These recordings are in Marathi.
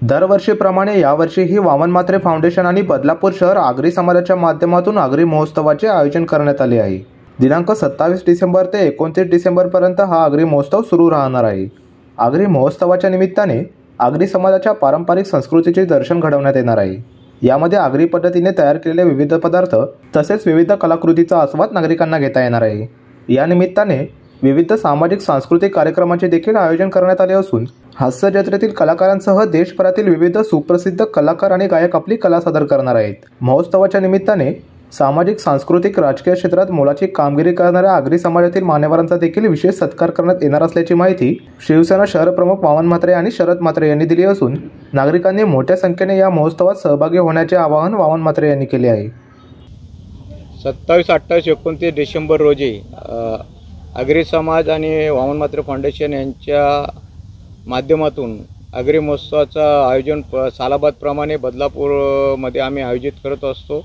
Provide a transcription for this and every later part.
दरवर्षीप्रमाणे यावर्षीही वामन म्हात्रे फाउंडेशन आणि बदलापूर शहर आगरी समाजाच्या माध्यमातून आगरी महोत्सवाचे आयोजन करण्यात आले आहे। दिनांक 27 डिसेंबर ते 29 डिसेंबरपर्यंत हा आगरी महोत्सव सुरू राहणार आहे। आगरी महोत्सवाच्या निमित्ताने आगरी समाजाच्या पारंपरिक संस्कृतीचे दर्शन घडवण्यात येणार आहे। यामध्ये आगरी पद्धतीने तयार केलेले विविध पदार्थ तसेच विविध कलाकृतीचा आस्वाद नागरिकांना घेता येणार आहे। या निमित्ताने विविध सामाजिक सांस्कृतिक कार्यक्रमांचे देखील आयोजन करण्यात आले असून हास्य जत्रेतील कलाकारांसह देशभरातील विविध सुप्रसिद्ध कलाकार आणि गायक आपली कला सादर करणार आहेत। महोत्सवाच्या निमित्ताने सामाजिक सांस्कृतिक राजकीय क्षेत्रात मोलाची कामगिरी करणाऱ्या आगरी समाजातील मान्यवरांचा देखील विशेष सत्कार करण्यात येणार असल्याची माहिती शिवसेना शहर प्रमुख वामन म्हात्रे आणि शरद म्हात्रे यांनी दिली असून नागरिकांनी मोठ्या संख्येने या महोत्सवात सहभागी होण्याचे आवाहन वामन म्हात्रे यांनी केले आहे। 27, 28, 29 डिसेंबर रोजी आगरी समाज आणि वामन म्हात्रे फाउंडेशन यांच्या माध्यमातून आगरी महोत्सवाचं आयोजन सालाबादप्रमाणे बदलापूरमध्ये आम्ही आयोजित करत असतो।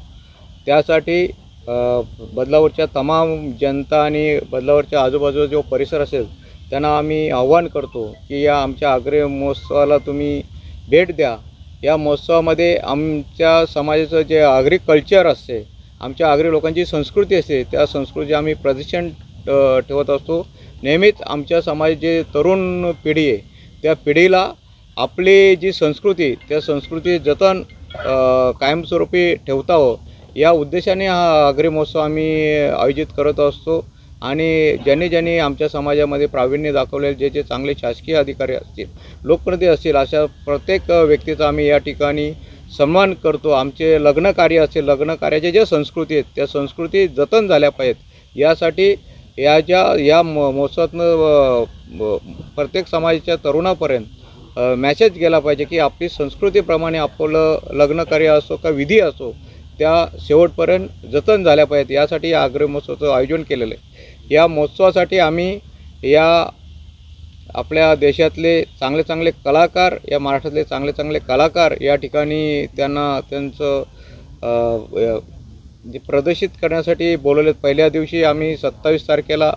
त्यासाठी बदलापूरच्या तमाम जनता आणि बदलापूरच्या आजूबाजूचा जो परिसर असेल त्यांना आम्ही आव्हान करतो की या आमच्या आगरी महोत्सवाला तुम्ही भेट द्या। या महोत्सवामध्ये आमच्या समाजाचं जे आगरी कल्चर असते, आमच्या आगरी लोकांची संस्कृती असते, त्या संस्कृतीचे आम्ही प्रदर्शन ठेवत असतो। नेहमीच आमच्या समाजाची तरुण पिढी आहे, त्या पिढीला आपली जी संस्कृती त्या संस्कृती जतन कायमस्वरूपी ठेवता या उद्देशाने हा आगरी महोत्सव आम्ही आयोजित करत असतो। आणि ज्यांनी आमच्या समाजामध्ये प्रावीण्य दाखवलेले जे चांगले शासकीय अधिकारी असतील, लोकप्रतिनिधी असतील, अशा प्रत्येक व्यक्तीचा आम्ही या ठिकाणी सन्मान करतो। आमचे लग्न कार्य असेल, लग्न कार्याचे जे संस्कृती आहेत त्या संस्कृती जतन झाल्या पाहिजेत यासाठी या महोत्सवातनं प्रत्येक समाजाच्या तरुणापर्यंत मॅसेज गेला पाहिजे की आपली संस्कृतीप्रमाणे आपलं लग्न कार्य असो का विधी असो त्या शेवटपर्यंत जतन झाल्या पाहिजेत यासाठी या आगरी महोत्सवाचं आयोजन केलेलं आहे। या महोत्सवासाठी आम्ही या आपल्या देशातले चांगले कलाकार, या महाराष्ट्रातले चांगले कलाकार या ठिकाणी त्यांना त्यांचं जे प्रदर्शित करण्यासाठी बोलवलेत। पहिल्या दिवशी आम्ही 27 तारखेला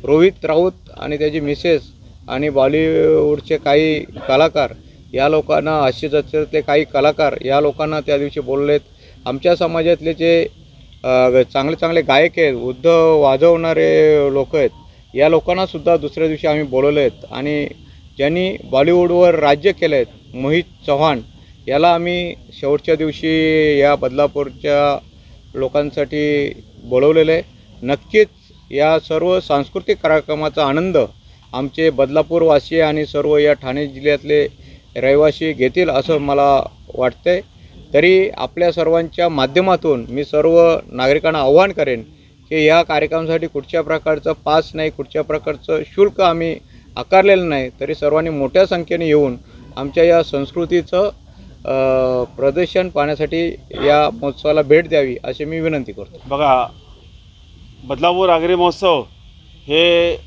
रोहित राऊत आणि त्याची मिसेस आणि बॉलिवूडचे काही कलाकार या लोकांना, हास्य जत्रेतले काही कलाकार या लोकांना त्या दिवशी बोलवलेत। आमच्या समाजातले जे चांगले गायक आहेत, उद्ध वाजवणारे लोक आहेत, या लोकांनासुद्धा दुसऱ्या दिवशी आम्ही बोलवले आहेत। आणि ज्यांनी बॉलिवूडवर राज्य केलं आहे, मोहित चव्हाण याला आम्ही शेवटच्या दिवशी या बदलापूरच्या लोकांसाठी बोलवलेलं आहे। नक्कीच या सर्व सांस्कृतिक कार्यक्रमाचा आनंद आमचे बदलापूरवासी आणि सर्व या ठाणे जिल्ह्यातले रहिवासी घेतील असं मला वाटतंय। तरी आपल्या सर्वांच्या माध्यमातून मी सर्व नागरिकांना आव्हान करेन की या कार्यक्रमासाठी कुठच्या प्रकारचं पास नाही, कुठच्या प्रकारचं शुल्क आम्ही आकारलेलं नाही, तरी सर्वांनी मोठ्या संख्येने येऊन आमच्या या संस्कृतीचं प्रदर्शन पाहण्यासाठी या महोत्सवाला भेट द्यावी अशी मी विनंती करतो। बघा, बदलापूर आगरी महोत्सव हे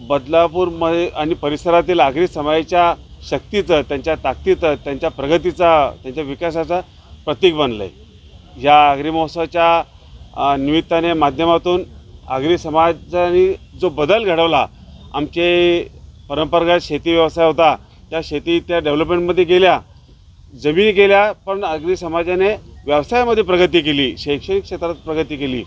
बदलापूरमध्ये आणि परिसरातील आगरी समाजाच्या शक्तीचं, त्यांच्या ताकदीचं, त्यांच्या प्रगतीचा, त्यांच्या विकासाचा प्रतीक बनलं आहे। या आगरी महोत्सवाच्या निमित्ताने माध्यमातून आगरी समाजाने जो बदल घडवला, आमचे परंपरागत शेती व्यवसाय होता त्या त्या डेव्हलपमेंटमध्ये गेल्या, जमिनी गेल्या, पण आगरी समाजाने व्यवसायामध्ये प्रगती केली, शैक्षणिक क्षेत्रात प्रगती केली,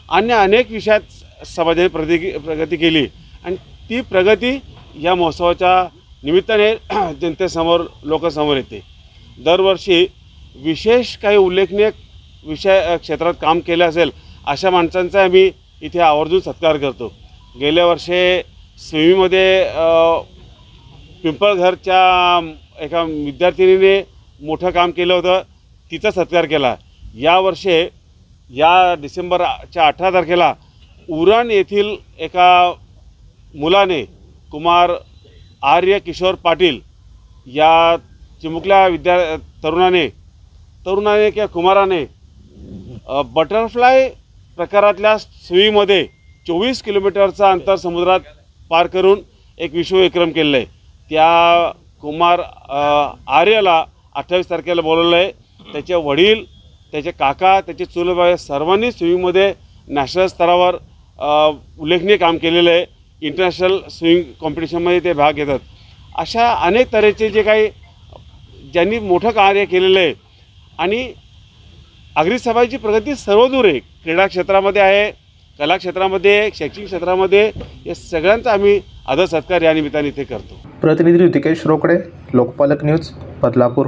अन्य अनेक विषयात समाजाने प्रगती केली। आणि ती प्रगती या महोत्सवाच्या निमित्ताने जनतेसमोर, लोकांसमोर येते। दरवर्षी विशेष काही उल्लेखनीय क्षेत्रात काम केले असेल अशा माणसांचा आम्ही इथे आवर्जून सत्कार करतो। गेल्या वर्षी स्विमीमध्ये पिंपळघरच्या एका विद्यार्थिनीने मोठं काम केलं होतं, तिचा सत्कार केला। यावर्षी या डिसेंबरच्या 18 तारखेला उरण येथील एका मुलाने, कुमार आर्य किशोर पाटील या चिमुकल्या तरुणाने किंवा कुमाराने बटरफ्लाय प्रकारातल्या स्विमीमध्ये 24 किलोमीटरचा अंतर समुद्रात पार करून एक विश्वविक्रम केलेला आहे। त्या कुमार आर्यला 28 तारखेला बोलवलं आहे। त्याचे वडील, त्याचे काका, त्याचे चुलत सर्वांनी स्विमिंगमध्ये नॅशनल स्तरावर उल्लेखनीय काम केलेलं आहे। इंटरनॅशनल स्विमिंग कॉम्पिटिशनमध्ये ते भाग घेतात। अशा अनेक तऱ्हेचे जे काही ज्यांनी मोठं कार्य केलेलं आहे आणि आगरी समाजाची प्रगती सर्वदूर आहे, क्रीडा क्षेत्रामध्ये आहे, कला क्षेत्रामध्ये, शैक्षणिक क्षेत्रामध्ये, या सगळ्यांचा आम्ही आदर सत्कार या निमित्ताने इथे करतो. प्रतिनिधी ऋतिकेश रोकडे, लोकपालक न्यूज, बदलापूर.